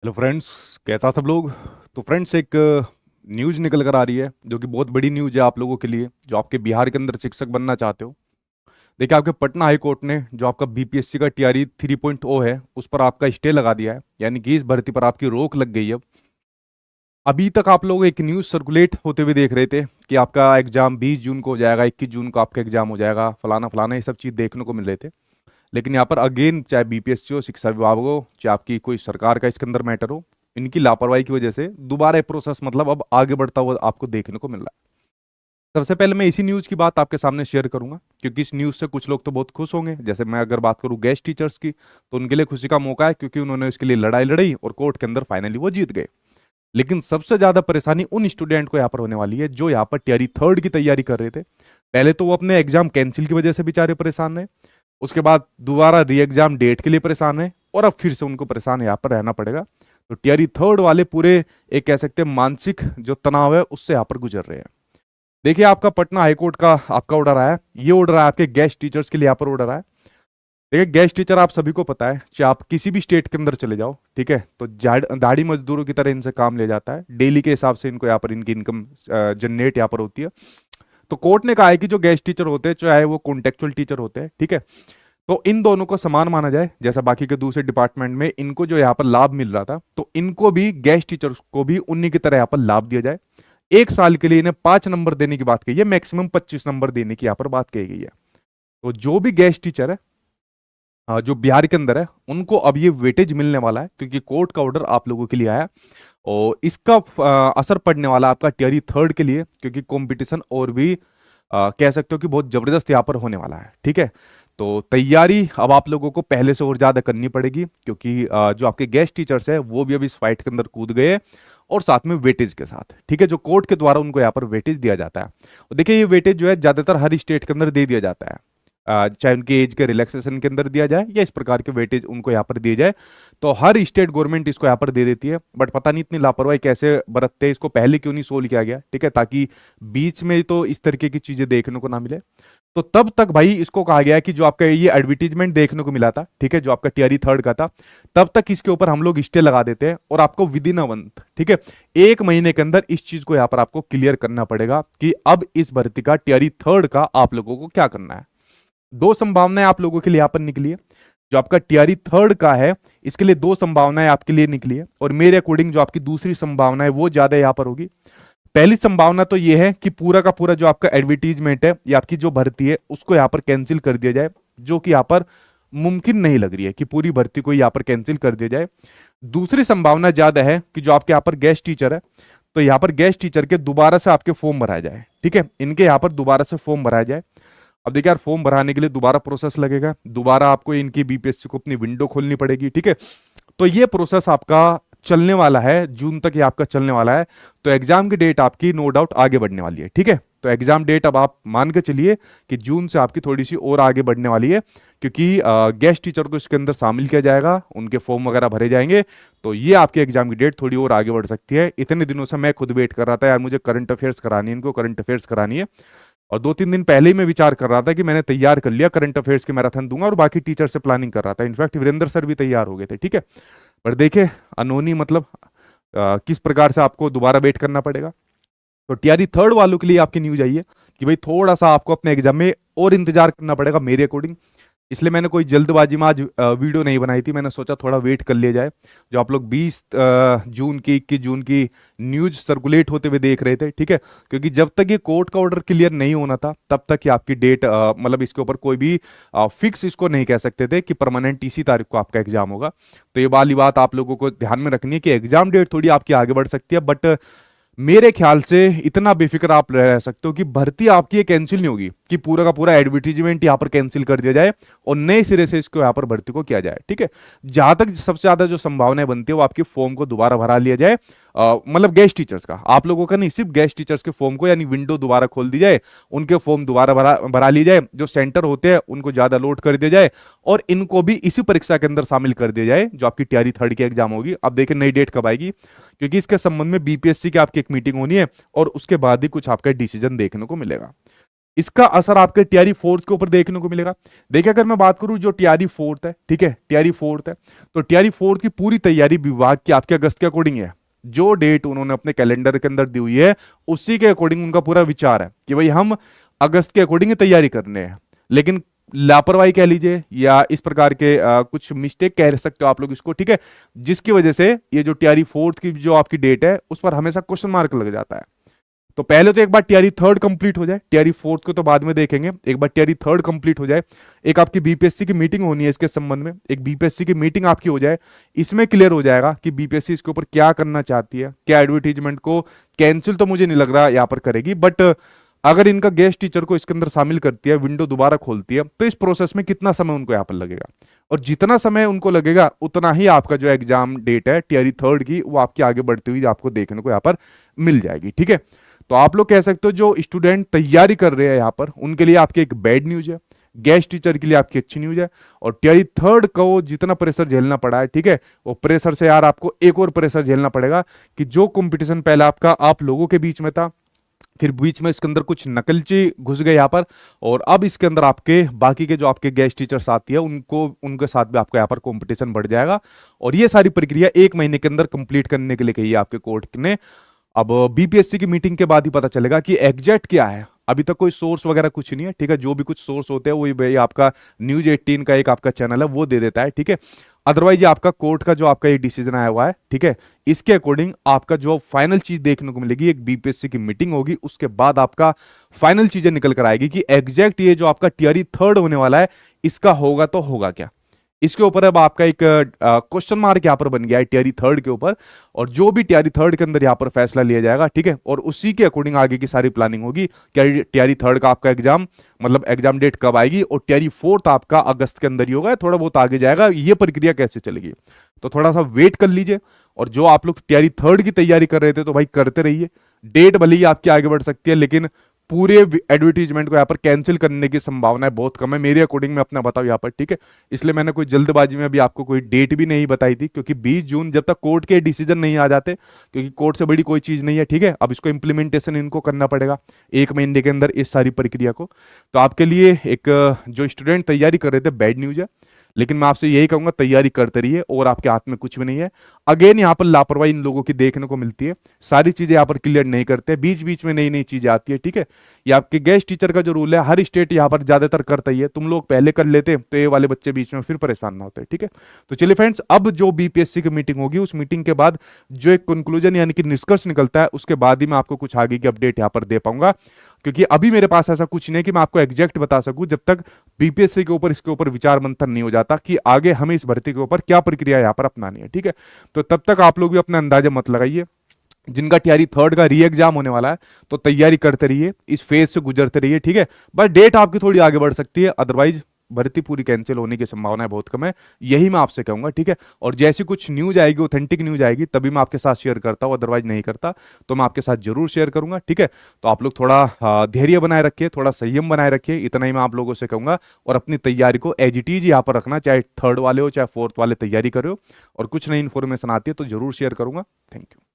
Hello friends, कैसा सब लोग। तो फ्रेंड्स, एक न्यूज़ निकल कर आ रही है जो कि बहुत बड़ी न्यूज़ है आप लोगों के लिए जो आपके बिहार के अंदर शिक्षक बनना चाहते हो। देखिए, आपके पटना हाई कोर्ट ने जो आपका बीपीएससी का टीआरई 3.0 है उस पर आपका स्टे लगा दिया है, यानी कि इस भर्ती पर आपकी रोक लग गई है। अभी तक आप लोग एक न्यूज़ सर्कुलेट होते हुए देख रहे थे कि आपका एग्जाम 20 जून को हो जाएगा, 21 जून को आपका एग्जाम हो जाएगा, फलाना फलाना, ये सब चीज़ देखने को मिल रहे थे। लेकिन यहाँ पर अगेन, चाहे बीपीएससी हो, शिक्षा विभाग हो, चाहे आपकी कोई सरकार का इसके अंदर मैटर हो, इनकी लापरवाही की वजह से दोबारा ये प्रोसेस मतलब अब आगे बढ़ता हुआ आपको देखने को मिल रहा है। सबसे पहले मैं इसी न्यूज़ की बात आपके सामने शेयर करूंगा, क्योंकि इस न्यूज़ से कुछ लोग तो बहुत खुश होंगे। जैसे मैं अगर बात करूं गेस्ट टीचर्स की, तो उनके लिए खुशी का मौका है, क्योंकि उन्होंने इसके लिए लड़ाई लड़ी और कोर्ट के अंदर फाइनली वो जीत गए। लेकिन सबसे ज्यादा परेशानी उन स्टूडेंट को यहाँ पर होने वाली है जो यहाँ पर टीआरई थर्ड की तैयारी कर रहे थे। पहले तो वो अपने एग्जाम कैंसिल की वजह से बेचारे परेशान है, उसके बाद दोबारा री एग्जाम डेट के लिए परेशान है, और अब फिर से उनको परेशान यहाँ पर रहना पड़ेगा। तो टीआरई थर्ड वाले पूरे एक कह सकते हैं मानसिक जो तनाव है उससे यहाँ पर गुजर रहे हैं। देखिए, आपका पटना हाईकोर्ट का आपका ऑर्डर आया है, ये ऑर्डर आया आपके गेस्ट टीचर्स के लिए यहाँ पर ऑर्डर आया। देखिए, गेस्ट टीचर आप सभी को पता है, चाहे आप किसी भी स्टेट के अंदर चले जाओ, ठीक है, तो दाढ़ी मजदूरों की तरह इनसे काम ले जाता है, डेली के हिसाब से इनको यहाँ पर इनकी इनकम जनरेट यहाँ पर होती है। तो कोर्ट ने कहा है कि जो गेस्ट टीचर होते हैं, चाहे वो कॉन्टेक्चुअल टीचर होते हैं, ठीक है, तो इन दोनों को समान माना जाए। जैसा बाकी के दूसरे डिपार्टमेंट में इनको जो यहाँ पर लाभ मिल रहा था, तो इनको भी, गेस्ट टीचर्स को भी उन्हीं की तरह यहाँ पर लाभ दिया जाए। 1 साल के लिए इन्हें 5 नंबर देने की बात कही है, मैक्सिमम 25 नंबर देने की यहाँ पर बात कही गई है। तो जो भी गेस्ट टीचर है जो बिहार के अंदर है, उनको अब ये वेटेज मिलने वाला है, क्योंकि कोर्ट का ऑर्डर आप लोगों के लिए आया। और इसका असर पड़ने वाला आपका टीआरई थर्ड के लिए, क्योंकि कंपटीशन और भी कह सकते हो कि बहुत जबरदस्त यहाँ पर होने वाला है, ठीक है। तो तैयारी अब आप लोगों को पहले से और ज्यादा करनी पड़ेगी, क्योंकि जो आपके गेस्ट टीचर्स है वो भी अब इस फाइट के अंदर कूद गए हैं, और साथ में वेटेज के साथ, ठीक है, जो कोर्ट के द्वारा उनको यहाँ पर वेटेज दिया जाता है। और देखिए, ये वेटेज जो है ज्यादातर हर स्टेट के अंदर दे दिया जाता है, चाहे उनकी एज के रिलैक्सेशन के अंदर दिया जाए या इस प्रकार के वेटेज उनको यहाँ पर दिए जाए, तो हर स्टेट गवर्नमेंट इसको यहाँ पर दे देती है। बट पता नहीं इतनी लापरवाही कैसे बरतते हैं, इसको पहले क्यों नहीं सोल्व किया गया, ठीक है, ताकि बीच में तो इस तरीके की चीजें देखने को ना मिले। तो तब तक भाई इसको कहा गया है कि जो आपका ये एडवर्टीजमेंट देखने को मिला था, ठीक है, जो आपका टीआरई थर्ड का था, तब तक इसके ऊपर हम लोग स्टे लगा देते हैं, और आपको विद इन अ मंथ, ठीक है, 1 महीने के अंदर इस चीज को यहाँ पर आपको क्लियर करना पड़ेगा कि अब इस भर्ती का टीआरई थर्ड का आप लोगों को क्या करना है। दो संभावनाएं आप लोगों के लिए यहाँ पर निकली है। जो आपका टीआरई थर्ड का है, इसके लिए दो संभावनाएं आपके लिए निकली है, और मेरे अकॉर्डिंग जो आपकी दूसरी संभावना है वो ज्यादा यहाँ पर होगी। पहली संभावना तो ये है कि पूरा का पूरा जो आपका एडवर्टीजमेंट है या आपकी जो भर्ती है उसको यहाँ पर कैंसिल कर दिया जाए, जो कि यहाँ पर मुमकिन नहीं लग रही है कि पूरी भर्ती को यहाँ पर कैंसिल कर दिया जाए। दूसरी संभावना ज्यादा है कि जो आपके यहाँ पर गेस्ट टीचर है, तो यहाँ पर गेस्ट टीचर के दोबारा से आपके फॉर्म भराया जाए, ठीक है, इनके यहाँ पर दोबारा से फॉर्म भराया जाए। अब देखिए यार, फॉर्म भराने के लिए दोबारा प्रोसेस लगेगा, दोबारा आपको इनकी बीपीएससी को अपनी विंडो खोलनी पड़ेगी, ठीक है। तो ये प्रोसेस आपका चलने वाला है, जून तक ये आपका चलने वाला है। तो एग्जाम की डेट आपकी नो डाउट आगे बढ़ने वाली है, ठीक है। तो एग्जाम डेट अब आप मान के चलिए कि जून से आपकी थोड़ी सी और आगे बढ़ने वाली है, क्योंकि गेस्ट टीचर को इसके अंदर शामिल किया जाएगा, उनके फॉर्म वगैरह भरे जाएंगे, तो ये आपके एग्जाम की डेट थोड़ी और आगे बढ़ सकती है। इतने दिनों से मैं खुद वेट कर रहा था यार, मुझे करंट अफेयर्स करानी है, इनको करंट अफेयर्स करानी है, और 2-3 दिन पहले ही मैं विचार कर रहा था कि मैंने तैयार कर लिया, करंट अफेयर्स के मैराथन दूंगा, और बाकी टीचर से प्लानिंग कर रहा था। इनफैक्ट वीरेंद्र सर भी तैयार हो गए थे, ठीक है। पर देखे अनोनी मतलब किस प्रकार से आपको दोबारा वेट करना पड़ेगा। तो टीआरई थर्ड वालों के लिए आपकी न्यूज आई है कि भाई थोड़ा सा आपको अपने एग्जाम में और इंतजार करना पड़ेगा मेरे अकॉर्डिंग। इसलिए मैंने कोई जल्दबाजी में आज वीडियो नहीं बनाई थी, मैंने सोचा थोड़ा वेट कर लिया जाए। जो आप लोग 20 जून की, 21 जून की न्यूज सर्कुलेट होते हुए देख रहे थे, ठीक है, क्योंकि जब तक ये कोर्ट का ऑर्डर क्लियर नहीं होना था तब तक ये आपकी डेट मतलब इसके ऊपर कोई भी फिक्स इसको नहीं कह सकते थे कि परमानेंट इसी तारीख को आपका एग्जाम होगा। तो ये वाली बात आप लोगों को ध्यान में रखनी है कि एग्जाम डेट थोड़ी आपकी आगे बढ़ सकती है, बट मेरे ख्याल से इतना बेफिक्र आप रह सकते हो कि भर्ती आपकी ये कैंसिल नहीं होगी कि पूरा का पूरा एडवर्टीजमेंट यहाँ पर कैंसिल कर दिया जाए और नए सिरे से इसको यहाँ पर भर्ती को किया जाए, ठीक है। जहां तक सबसे ज्यादा जो संभावनाएं बनती है वो आपके फॉर्म को दोबारा भरा लिया जाए, मतलब गेस्ट टीचर्स का, आप लोगों का नहीं, सिर्फ गेस्ट टीचर्स के फॉर्म को, यानी विंडो दोबारा खोल दी जाए, उनके फॉर्म दोबारा भरा भरा लिए जाए, जो सेंटर होते हैं उनको ज्यादा लोड कर दिया जाए, और इनको भी इसी परीक्षा के अंदर शामिल कर दिया जाए जो आपकी टीआरई थर्ड की एग्जाम होगी। अब देखिए नई डेट कब आएगी, क्योंकि इसके संबंध में बीपीएससी की आपकी एक मीटिंग होनी है, और उसके बाद ही कुछ आपका डिसीजन देखने को मिलेगा। इसका असर आपके टीआरई फोर्थ के ऊपर देखने को मिलेगा। देखिए अगर मैं बात करूं जो टीआरई फोर्थ है, ठीक है, टीआरई फोर्थ है, तो टीआरई फोर्थ की पूरी तैयारी विभाग की आपके अगस्त के अकॉर्डिंग है। जो डेट उन्होंने अपने कैलेंडर के अंदर दी हुई है उसी के अकॉर्डिंग उनका पूरा विचार है कि भाई हम अगस्त के अकॉर्डिंग तैयारी करने हैं। लेकिन लापरवाही कह लीजिए या इस प्रकार के कुछ मिस्टेक कह सकते हो आप लोग इसको, ठीक है, जिसकी वजह से ये जो टीआरई फोर्थ की जो आपकी डेट है उस पर हमेशा क्वेश्चन मार्क लग जाता है। तो पहले तो एक बार टीआरई थर्ड कंप्लीट हो जाए, टीआरई फोर्थ को तो बाद में देखेंगे, एक बार टीआरई थर्ड कंप्लीट हो जाए, एक आपकी बीपीएससी की मीटिंग होनी है इसके संबंध में, एक बीपीएससी की मीटिंग आपकी हो जाए, इसमें क्लियर हो जाएगा कि बीपीएससी इसके ऊपर क्या करना चाहती है। क्या एडवर्टीजमेंट को कैंसिल तो मुझे नहीं लग रहा यहां पर करेगी, बट अगर इनका गेस्ट टीचर को इसके अंदर शामिल करती है, विंडो दोबारा खोलती है, तो इस प्रोसेस में कितना समय उनको यहाँ पर लगेगा, और जितना समय उनको लगेगा उतना ही आपका जो एग्जाम डेट है टीआरई थर्ड की वो आपकी आगे बढ़ती हुई आपको देखने को यहाँ पर मिल जाएगी। ठीक है, तो आप लोग कह सकते हो जो स्टूडेंट तैयारी कर रहे हैं यहाँ पर उनके लिए आपकी एक बैड न्यूज है, गेस्ट टीचर के लिए आपकी अच्छी न्यूज है। और टीआरई थर्ड को जितना प्रेशर झेलना पड़ा है, ठीक है, वो प्रेशर से यार आपको एक और प्रेशर झेलना पड़ेगा कि जो कंपटीशन पहले आपका आप लोगों के बीच में था, फिर बीच में इसके अंदर कुछ नकलची घुस गए यहाँ पर, और अब इसके अंदर आपके बाकी के जो आपके गेस्ट टीचर साथी है उनको उनके साथ भी आपका यहाँ पर कंपटीशन बढ़ जाएगा। और ये सारी प्रक्रिया 1 महीने के अंदर कंप्लीट करने के लिए कही है आपके कोर्ट ने। अब बीपीएससी की मीटिंग के बाद ही पता चलेगा कि एग्जैक्ट क्या है, अभी तक कोई सोर्स वगैरह कुछ नहीं है। ठीक है, जो भी कुछ सोर्स होते हैं वही आपका न्यूज 18 का एक आपका चैनल है वो दे देता है। ठीक है, अदरवाइज आपका कोर्ट का जो आपका ये डिसीजन आया हुआ है, ठीक है, इसके अकॉर्डिंग आपका जो फाइनल चीज देखने को मिलेगी, एक बीपीएससी की मीटिंग होगी, उसके बाद आपका फाइनल चीजें निकल कर आएगी कि एग्जैक्ट ये जो आपका टीआरई थर्ड होने वाला है इसका होगा तो होगा क्या। इसके ऊपर अब आपका एक क्वेश्चन मार्क यहाँ पर बन गया है टीआरई थर्ड के ऊपर, और जो भी टीआरई थर्ड के अंदर यहाँ पर फैसला लिया जाएगा, ठीक है, और उसी के अकॉर्डिंग आगे की सारी प्लानिंग होगी। टीआरई थर्ड का आपका एग्जाम मतलब एग्जाम डेट कब आएगी, और टीआरई फोर्थ आपका अगस्त के अंदर ही होगा, थोड़ा बहुत आगे जाएगा, ये प्रक्रिया कैसे चलेगी, तो थोड़ा सा वेट कर लीजिए। और जो आप लोग टीआरई थर्ड की तैयारी कर रहे थे तो भाई करते रहिए, डेट भले ही आपकी आगे बढ़ सकती है लेकिन पूरे एडवर्टीजमेंट को यहाँ पर कैंसिल करने की संभावना बहुत कम है मेरे अकॉर्डिंग में अपना बताऊं यहाँ पर। ठीक है, इसलिए मैंने कोई जल्दबाजी में अभी आपको कोई डेट भी नहीं बताई थी, क्योंकि 20 जून जब तक कोर्ट के डिसीजन नहीं आ जाते, क्योंकि कोर्ट से बड़ी कोई चीज नहीं है। ठीक है, अब इसको इंप्लीमेंटेशन इनको करना पड़ेगा 1 महीने के अंदर इस सारी प्रक्रिया को। तो आपके लिए एक जो स्टूडेंट तैयारी कर रहे थे बैड न्यूज है, लेकिन मैं आपसे यही कहूंगा तैयारी करते रहिए और आपके हाथ में कुछ भी नहीं है। अगेन यहाँ पर लापरवाही इन लोगों की देखने को मिलती है, सारी चीजें यहाँ पर क्लियर नहीं करते, बीच बीच में नई नई चीजें आती है। ठीक है, ये आपके गेस्ट टीचर का जो रूल है हर स्टेट यहाँ पर ज्यादातर करता ही है, तुम लोग पहले कर लेते तो ये वाले बच्चे बीच में फिर परेशान ना होते। ठीक है, तो चलिए फ्रेंड्स, अब जो बीपीएससी की मीटिंग होगी उस मीटिंग के बाद जो एक कंक्लूजन यानी कि निष्कर्ष निकलता है उसके बाद ही मैं आपको कुछ आगे की अपडेट यहाँ पर दे पाऊंगा, क्योंकि अभी मेरे पास ऐसा कुछ नहीं कि मैं आपको एग्जैक्ट बता सकूं जब तक बीपीएससी के ऊपर इसके ऊपर विचार मंथन नहीं हो जाता कि आगे हमें इस भर्ती के ऊपर क्या प्रक्रिया यहाँ पर अपनानी है। ठीक है, तो तब तक आप लोग भी अपना अंदाजा मत लगाइए। जिनका टीआरई थर्ड का री एग्जाम होने वाला है तो तैयारी करते रहिए, इस फेज से गुजरते रहिए। ठीक है, बस डेट आपकी थोड़ी आगे बढ़ सकती है, अदरवाइज भर्ती पूरी कैंसिल होने की संभावना बहुत कम है, यही मैं आपसे कहूंगा। ठीक है, और जैसी कुछ न्यूज आएगी, ऑथेंटिक न्यूज आएगी, तभी मैं आपके साथ शेयर करता हूं, अदरवाइज नहीं करता, तो मैं आपके साथ जरूर शेयर करूंगा। ठीक है, तो आप लोग थोड़ा धैर्य बनाए रखिए, थोड़ा संयम बनाए रखिए, इतना ही मैं आप लोगों से कहूंगा। और अपनी तैयारी को एज इट इज यहाँ पर रखना, चाहे थर्ड वाले हो चाहे फोर्थ वाले तैयारी करो, और कुछ नई इन्फॉर्मेशन आती है तो जरूर शेयर करूंगा। Thank you.